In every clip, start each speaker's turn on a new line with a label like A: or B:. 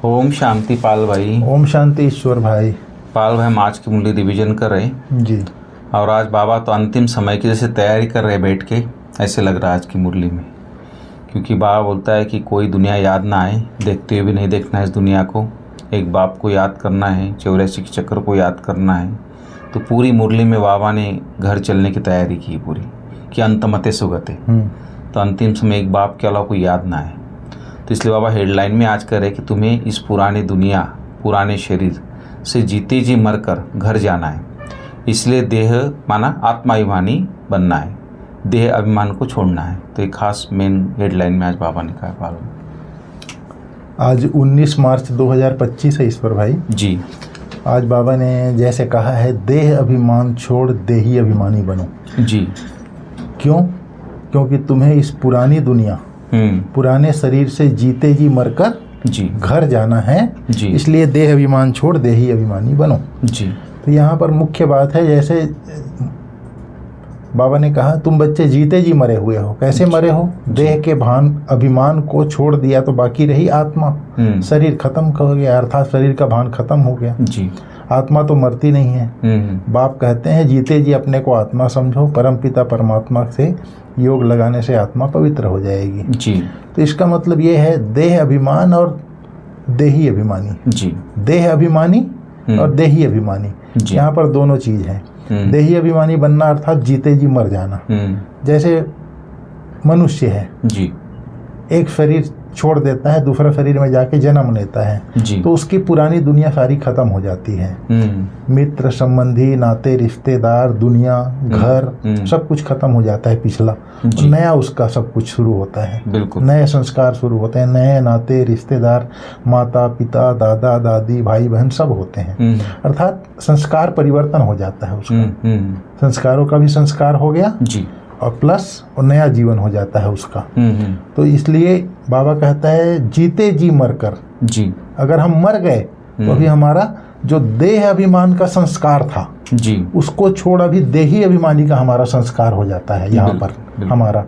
A: ओम शांति पाल भाई।
B: ओम शांति ईश्वर भाई।
A: पाल भाई, हम आज की मुरली रिवीजन कर रहे हैं
B: जी।
A: और आज बाबा तो अंतिम समय की जैसे तैयारी कर रहे हैं बैठ के, ऐसे लग रहा है आज की मुरली में। क्योंकि बाबा बोलता है कि कोई दुनिया याद ना आए, देखते हुए भी नहीं देखना है इस दुनिया को। एक बाप को याद करना है, 84 के चक्र को याद करना है। तो पूरी मुरली में बाबा ने घर चलने की तैयारी की पूरी, कि अंतमते सुगते। तो अंतिम समय एक बाप के अलावा कोई याद ना आए। तो इसलिए बाबा हेडलाइन में आज कह रहे कि तुम्हें इस पुरानी दुनिया, पुराने शरीर से जीते जी मरकर घर जाना है। इसलिए देह माना आत्माभिमानी बनना है, देह अभिमान को छोड़ना है। तो एक खास मेन हेडलाइन में आज बाबा ने कहा। पाल
B: आज 19 मार्च 2025 है ईश्वर भाई
A: जी।
B: आज बाबा ने जैसे कहा है, देह अभिमान छोड़ देही अभिमानी बनो।
A: जी।
B: क्यों? क्योंकि तुम्हें इस पुरानी दुनिया, पुराने शरीर से जीते जी मरकर
A: जी
B: घर जाना है
A: जी।
B: इसलिए देह अभिमान छोड़ देही अभिमानी बनो।
A: जी।
B: तो यहाँ पर मुख्य बात है, जैसे बाबा ने कहा तुम बच्चे जीते जी मरे हुए हो। कैसे मरे हो? देह के भान अभिमान को छोड़ दिया तो बाकी रही आत्मा। शरीर खत्म हो गया, अर्थात शरीर का भान खत्म हो गया।
A: जी।
B: आत्मा तो मरती नहीं है। बाप कहते हैं जीते जी अपने को आत्मा समझो, परमपिता परमात्मा से योग लगाने से आत्मा पवित्र हो जाएगी।
A: जी।
B: तो इसका मतलब ये है देह अभिमान और देही अभिमानी।
A: जी।
B: देह अभिमानी और देही अभिमानी, यहाँ पर दोनों चीज है। देही अभिमानी बनना अर्थात जीते जी मर जाना। जैसे मनुष्य है
A: जी,
B: एक शरीर छोड़ देता है, दूसरा शरीर में जाके जन्म लेता है
A: जी।
B: तो उसकी पुरानी दुनिया सारी खत्म हो जाती है। मित्र संबंधी नाते रिश्तेदार दुनिया घर सब कुछ खत्म हो जाता है पिछला, और नया उसका सब कुछ शुरू होता है।
A: बिल्कुल।
B: नए संस्कार शुरू होते हैं, नए नाते रिश्तेदार, माता पिता दादा दादी भाई बहन सब होते हैं। अर्थात संस्कार परिवर्तन हो जाता है उसका। संस्कारों का भी संस्कार हो गया जी, और प्लस और नया जीवन हो जाता है उसका। तो इसलिए बाबा कहता है जीते जी मरकर जी। अगर हम मर गए तो अभी हमारा जो देह अभिमान का संस्कार था जी, उसको छोड़ अभी देही अभिमानी का हमारा संस्कार हो जाता है। यहाँ पर हमारा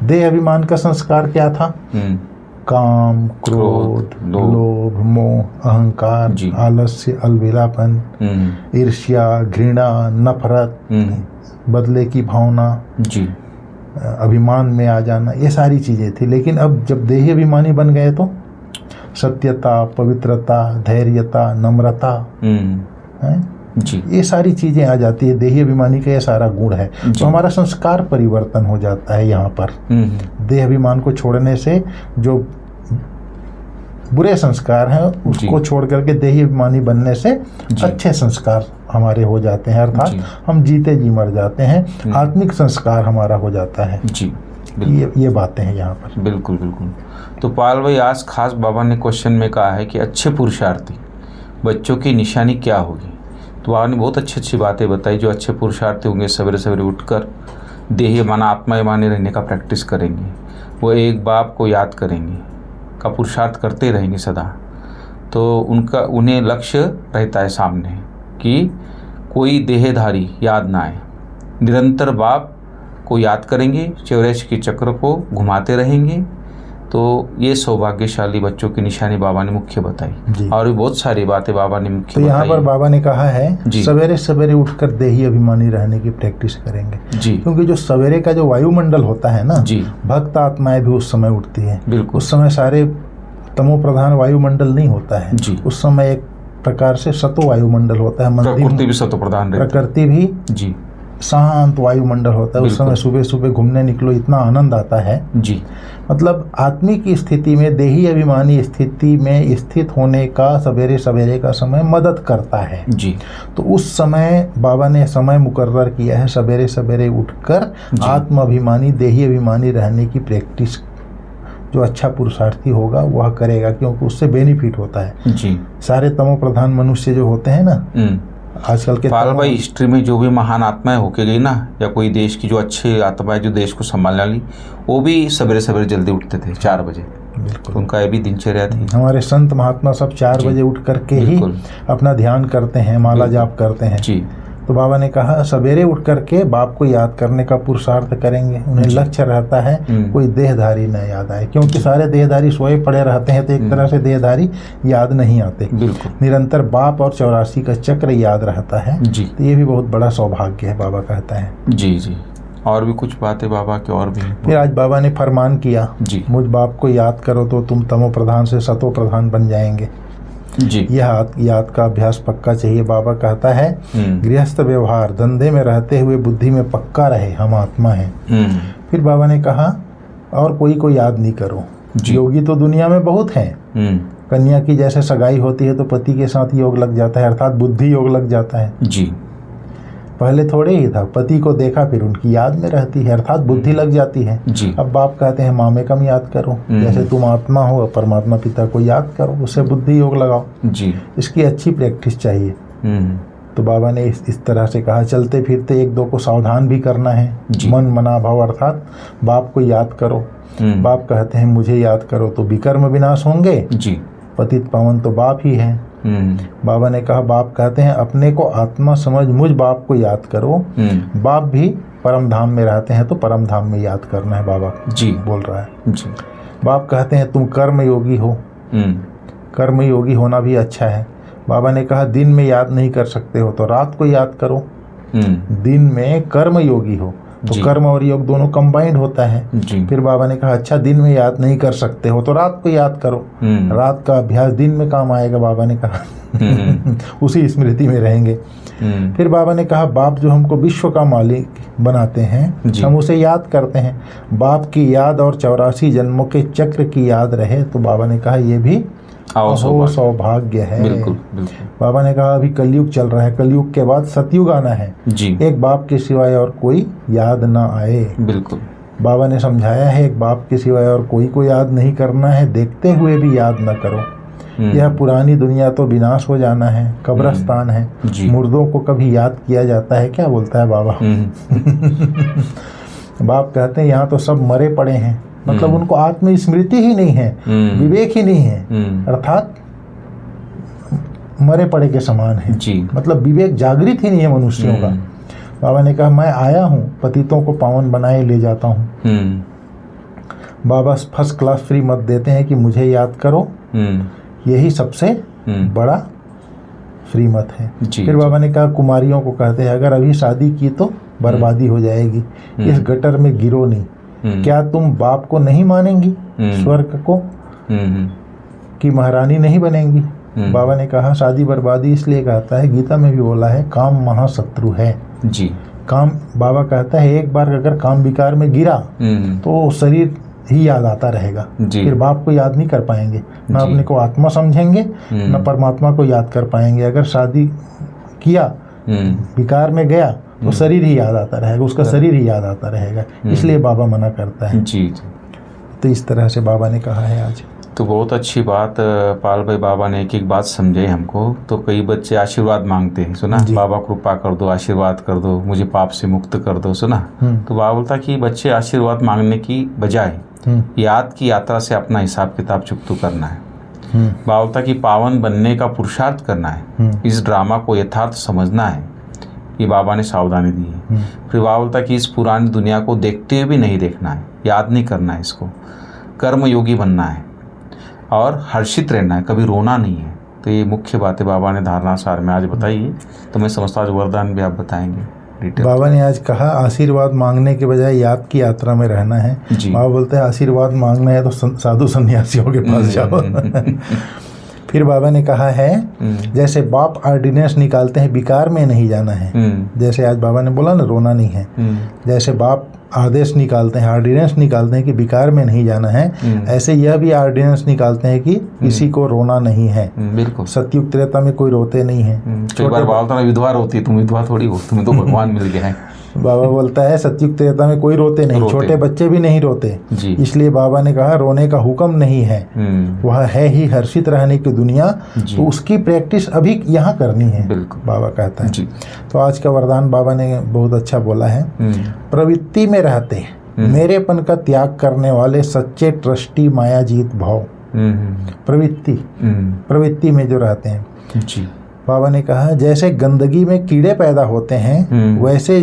B: देह अभिमान का संस्कार क्या था? काम, क्रोध, लोभ, मोह, अहंकार, आलस्य, अलबेलापन, ईर्ष्या, घृणा, नफरत, बदले की भावना जी, अभिमान में आ जाना, ये सारी चीज़ें थी। लेकिन अब जब देही अभिमानी बन गए तो सत्यता, पवित्रता, धैर्यता, नम्रता जी, ये सारी चीज़ें आ जाती है। देही अभिमानी का ये सारा गुण है। तो हमारा संस्कार परिवर्तन हो जाता है यहाँ पर। देह अभिमान को छोड़ने से जो बुरे संस्कार हैं उसको छोड़ करके देही अभिमानी बनने से अच्छे संस्कार हमारे हो जाते हैं। अर्थात हम जीते जी मर जाते हैं, आत्मिक संस्कार हमारा हो जाता है जी। ये बातें हैं यहाँ पर।
A: बिल्कुल बिल्कुल। तो पाल भाई, आज खास बाबा ने क्वेश्चन में कहा है कि अच्छे पुरुषार्थी बच्चों की निशानी क्या होगी। तो बाबा ने बहुत अच्छी अच्छी बातें बताई। जो अच्छे पुरुषार्थी होंगे सवेरे सवेरे उठकर देही माना आत्माभिमानी रहने का प्रैक्टिस करेंगे, वो एक बाप को याद करेंगे, का पुरुषार्थ करते रहेंगे सदा। तो उन्हें लक्ष्य रहता है सामने कि कोई देहधारी याद ना आए। निरंतर बाप को याद करेंगे, 84 के चक्र को घुमाते रहेंगे। तो ये सौभाग्यशाली बच्चों की निशानी बाबा ने मुख्य बताई। और भी बहुत सारी बातें बाबा ने मुख्य बताई।
B: यहाँ पर बाबा ने कहा है सवेरे सवेरे उठकर देही अभिमानी रहने की प्रैक्टिस करेंगे जी। क्योंकि जो सवेरे का जो वायुमंडल होता है ना जी, भक्त आत्माएं भी उस समय उठती है। बिल्कुल। उस समय सारे तमो प्रधान वायुमंडल नहीं होता है जी। उस समय एक प्रकार से सतो वायुमंडल होता है।
A: प्रकृति भी सतो प्रधान,
B: प्रकृति भी जी शांत वायुमंडल होता है। उस समय सुबह सुबह घूमने निकलो, इतना आनंद आता है जी। मतलब आत्मिक स्थिति में, देही अभिमानी स्थिति में स्थित होने का सवेरे सवेरे का समय मदद करता है जी। तो उस समय बाबा ने समय मुकर्रर किया है, सवेरे सवेरे उठकर आत्म अभिमानी देही अभिमानी रहने की प्रैक्टिस जो अच्छा पुरुषार्थी होगा वह करेगा, क्योंकि उससे बेनिफिट होता है जी। सारे तमो प्रधान मनुष्य जो होते हैं ना आजकल के,
A: पाल भाई हिस्ट्री में जो भी महान आत्माएं होके गई ना, या कोई देश की जो अच्छी आत्माएं जो देश को संभालने वाली, वो भी सवेरे सवेरे जल्दी उठते थे 4 बजे। बिल्कुल। उनका ये भी दिनचर्या थी।
B: हमारे संत महात्मा सब 4 बजे उठ करके ही अपना ध्यान करते हैं, माला जाप करते हैं जी। तो बाबा ने कहा सवेरे उठ करके बाप को याद करने का पुरुषार्थ करेंगे। उन्हें लक्ष्य रहता है कोई देहधारी न याद आए, क्योंकि सारे देहधारी सोए पड़े रहते हैं, तो एक तरह से देहधारी याद नहीं आते। निरंतर बाप और 84 का चक्र याद रहता है जी। तो ये भी बहुत बड़ा सौभाग्य है, बाबा कहता है
A: जी जी। और भी कुछ बातें बाबा की और भी।
B: फिर आज बाबा ने फरमान किया जी, मुझ बाप को याद करो तो तुम तमो प्रधान से सतो प्रधान बन जाएंगे जी। यह याद का अभ्यास पक्का चाहिए। बाबा कहता है गृहस्थ व्यवहार धंधे में रहते हुए बुद्धि में पक्का रहे, हम आत्मा हैं। फिर बाबा ने कहा और कोई को याद नहीं करो, योगी तो दुनिया में बहुत हैं। कन्या की जैसे सगाई होती है तो पति के साथ योग लग जाता है, अर्थात बुद्धि योग लग जाता है जी। पहले थोड़े ही था, पति को देखा फिर उनकी याद में रहती है, अर्थात बुद्धि लग जाती है जी। अब बाप कहते हैं मामे कम याद करो, जैसे तुम आत्मा हो परमात्मा पिता को याद करो, उससे बुद्धि योग लगाओ जी। इसकी अच्छी प्रैक्टिस चाहिए। तो बाबा ने इस तरह से कहा चलते फिरते एक दो को सावधान भी करना है, मन मना भाव, अर्थात बाप को याद करो। बाप कहते हैं मुझे याद करो तो विकर्म विनाश होंगे जी। पतित पावन तो बाप ही है। बाबा ने कहा बाप कहते हैं अपने को आत्मा समझ मुझ बाप को याद करो। बाप भी परम धाम में रहते हैं तो परम धाम में याद करना है, बाबा जी बोल रहा है जी। बाप कहते हैं तुम कर्म योगी हो, कर्म योगी होना भी अच्छा है। बाबा ने कहा दिन में याद नहीं कर सकते हो तो रात को याद करो। दिन में कर्म योगी हो तो कर्म और योग दोनों कंबाइंड होता है जी। फिर बाबा ने कहा अच्छा दिन में याद नहीं कर सकते हो तो रात को याद करो, रात का अभ्यास दिन में काम आएगा, बाबा ने कहा उसी स्मृति में रहेंगे। फिर बाबा ने कहा बाप जो हमको विश्व का मालिक बनाते हैं हम उसे याद करते हैं, बाप की याद और 84 जन्मों के चक्र की याद रहे तो बाबा ने कहा ये भी सौभाग्य है। बिल्कुल, बिल्कुल। बाबा ने कहा अभी कलयुग चल रहा है, कलयुग के बाद सतयुग आना है जी। एक बाप के सिवाय और कोई याद ना आए। बिल्कुल। बाबा ने समझाया है एक बाप के सिवाय और कोई को याद नहीं करना है, देखते हुए भी याद न करो। यह पुरानी दुनिया तो विनाश हो जाना है, कब्रस्तान है, मुर्दों को कभी याद किया जाता है, क्या बोलता है बाबा बाप कहते हैं यहाँ तो सब मरे पड़े हैं, मतलब उनको आत्म स्मृति ही नहीं है, विवेक ही नहीं है, अर्थात मरे पड़े के समान है जी। मतलब विवेक जागृत ही नहीं है मनुष्यों का। बाबा ने कहा मैं आया हूँ पतितों को पावन बनाए ले जाता हूँ। बाबा फर्स्ट क्लास फ्री मत देते हैं कि मुझे याद करो, यही सबसे बड़ा फ्री मत है। फिर बाबा ने कहा कुमारियों को कहते हैं अगर अभी शादी की तो बर्बादी हो जाएगी, इस गटर में गिरो नहीं। क्या तुम बाप को नहीं मानेंगी, स्वर्ग को कि महारानी नहीं बनेंगी। बाबा ने कहा शादी बर्बादी इसलिए कहता है, गीता में भी बोला है काम महाशत्रु है जी। काम, बाबा कहता है एक बार अगर काम विकार में गिरा तो शरीर ही याद आता रहेगा, फिर बाप को याद नहीं कर पाएंगे, न अपने को आत्मा समझेंगे न परमात्मा को याद कर पाएंगे। अगर शादी किया विकार में गया तो शरीर ही याद आता रहेगा, उसका शरीर ही याद आता रहेगा, इसलिए बाबा मना करता है जी। तो इस तरह से बाबा ने कहा है आज।
A: तो बहुत अच्छी बात पाल भाई, बाबा ने एक एक बात समझाई हमको। तो कई बच्चे आशीर्वाद मांगते हैं, सुना बाबा कृपा कर दो, आशीर्वाद कर दो, मुझे पाप से मुक्त कर दो, सुना। तो बाबा बोलता कि बच्चे आशीर्वाद मांगने की बजाय याद की यात्रा से अपना हिसाब किताब चुकतू करना है। बाबा बोलता कि पावन बनने का पुरुषार्थ करना है, इस ड्रामा को यथार्थ समझना है, ये बाबा ने सावधानी दी है। फिर बाबा बोलता कि इस पुरानी दुनिया को देखते हुए भी नहीं देखना है, याद नहीं करना है, इसको कर्म योगी बनना है और हर्षित रहना है, कभी रोना नहीं है। तो ये मुख्य बातें बाबा ने धारणा सार में आज बताई है। तो मैं समझता हूँ वरदान भी आप बताएंगे डिटेल।
B: बाबा ने आज कहा आशीर्वाद मांगने के बजाय याद की यात्रा में रहना है। बाबा बोलते हैं आशीर्वाद मांगना है तो साधु सन्यासियों के पास जाओ फिर बाबा ने कहा है जैसे बाप ऑर्डिनेंस निकालते हैं विकार में नहीं जाना है, जैसे आज बाबा ने बोला ना रोना नहीं है, जैसे बाप आदेश निकालते हैं, ऑर्डिनेंस निकालते हैं कि विकार में नहीं जाना है, ऐसे यह भी ऑर्डिनेंस निकालते हैं कि किसी को रोना नहीं है। बिल्कुल। सतयुग त्रेता में कोई रोते नहीं है।
A: कई बार बाबा विधवा रोती है, तुम विधवा थोड़ी हो, तुम्हें तो भगवान मिल गया है।
B: बाबा बोलता है सतयुग त्रेता में कोई रोते नहीं, छोटे बच्चे भी नहीं रोते, इसलिए बाबा ने कहा रोने का हुक्म नहीं है, वह है ही हर्षित रहने की दुनिया, तो उसकी प्रैक्टिस अभी यहाँ करनी है, बाबा कहता है। तो आज का वरदान बाबा ने बहुत अच्छा बोला है। प्रवृत्ति में रहते मेरेपन का त्याग करने वाले सच्चे ट्रस्टी मायाजीत भाव। प्रवृत्ति में जो रहते हैं बाबा ने कहा जैसे गंदगी में कीड़े पैदा होते हैं वैसे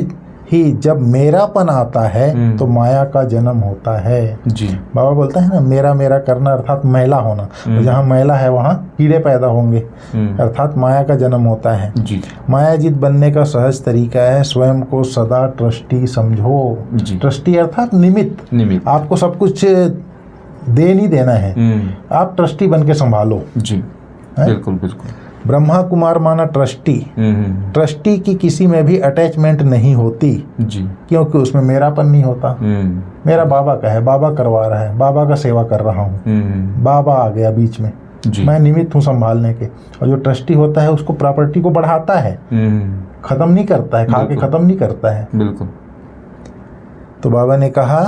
B: ही जब मेरापन आता है तो माया का जन्म होता है।
A: जी।
B: बाबा बोलता है ना, मेरा मेरा करना अर्थात मैला होना, तो जहाँ मैला है वहाँ कीड़े पैदा होंगे, अर्थात माया का जन्म होता है।
A: जी।
B: मायाजित बनने का सहज तरीका है स्वयं को सदा ट्रस्टी समझो। ट्रस्टी अर्थात निमित्त। आपको सब कुछ दे नहीं देना है, आप ट्रस्टी बन के संभालो।
A: जी, बिल्कुल बिल्कुल।
B: ब्रह्मा कुमार माना ट्रस्टी। ट्रस्टी की किसी में भी अटैचमेंट नहीं होती।
A: जी।
B: क्योंकि उसमें मेरापन नहीं होता। मेरा बाबा का है, बाबा करवा रहा है, बाबा का सेवा कर रहा हूँ, बाबा आ गया बीच में, मैं निमित्त हूँ संभालने के। और जो ट्रस्टी होता है उसको प्रॉपर्टी को बढ़ाता है, खत्म नहीं करता है, खा के खत्म नहीं करता है।
A: बिल्कुल।
B: तो बाबा ने कहा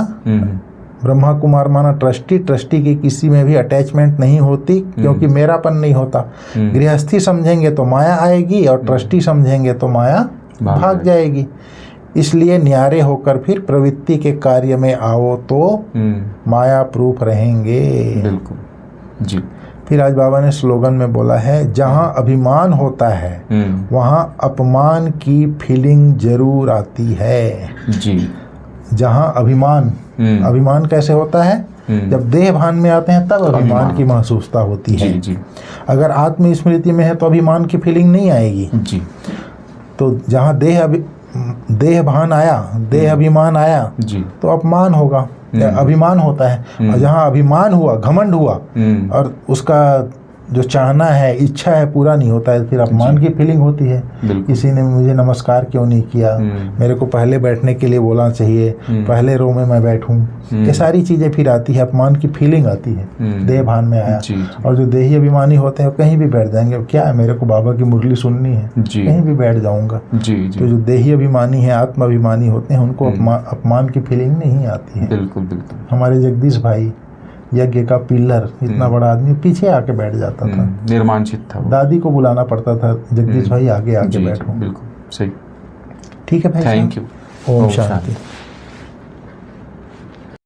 B: ब्रह्मा कुमार माना ट्रस्टी। ट्रस्टी की किसी में भी अटैचमेंट नहीं होती क्योंकि मेरापन नहीं होता। गृहस्थी समझेंगे तो माया आएगी और ट्रस्टी समझेंगे तो माया भाग जाएगी। इसलिए न्यारे होकर फिर प्रवृत्ति के कार्य में आओ तो माया प्रूफ रहेंगे।
A: बिल्कुल। जी।
B: फिर आज बाबा ने स्लोगन में बोला है, जहाँ अभिमान होता है वहाँ अपमान की फीलिंग जरूर आती है।
A: जी।
B: जहाँ अभिमान कैसे होता है? जब देह भान में आते हैं तब अभिमान की महसूसता होती है।
A: जी।
B: अगर आत्म स्मृति में है तो अभिमान की फीलिंग नहीं आएगी।
A: जी।
B: तो जहाँ देह भान आया, देह अभिमान आया,
A: जी,
B: तो अपमान होगा, अभिमान होता है। और जहाँ अभिमान हुआ, घमंड हुआ और उसका जो चाहना है, इच्छा है, पूरा नहीं होता है, फिर अपमान की फीलिंग होती है। किसी ने मुझे नमस्कार क्यों नहीं किया, मेरे को पहले बैठने के लिए बोलना चाहिए, पहले रो में मैं बैठूं, ये सारी चीज़ें फिर आती है, अपमान की फीलिंग आती है। देह भान में आया। और जो देही अभिमानी होते हैं कहीं भी बैठ जाएंगे, क्या है मेरे को बाबा की मुरली सुननी है, कहीं भी बैठ जाऊंगा। तो जो देही अभिमानी है, आत्म अभिमानी होते हैं, उनको अपमान की फीलिंग नहीं आती है।
A: बिल्कुल बिल्कुल।
B: हमारे जगदीश भाई यज्ञ का पिलर, इतना बड़ा आदमी, पीछे आके बैठ जाता था,
A: निर्माणचित था।
B: दादी को बुलाना पड़ता था, जगदीश भाई आगे आके बैठो।
A: बिल्कुल सही।
B: ठीक है भाई,
A: थैंक यू।
B: ओम शांति।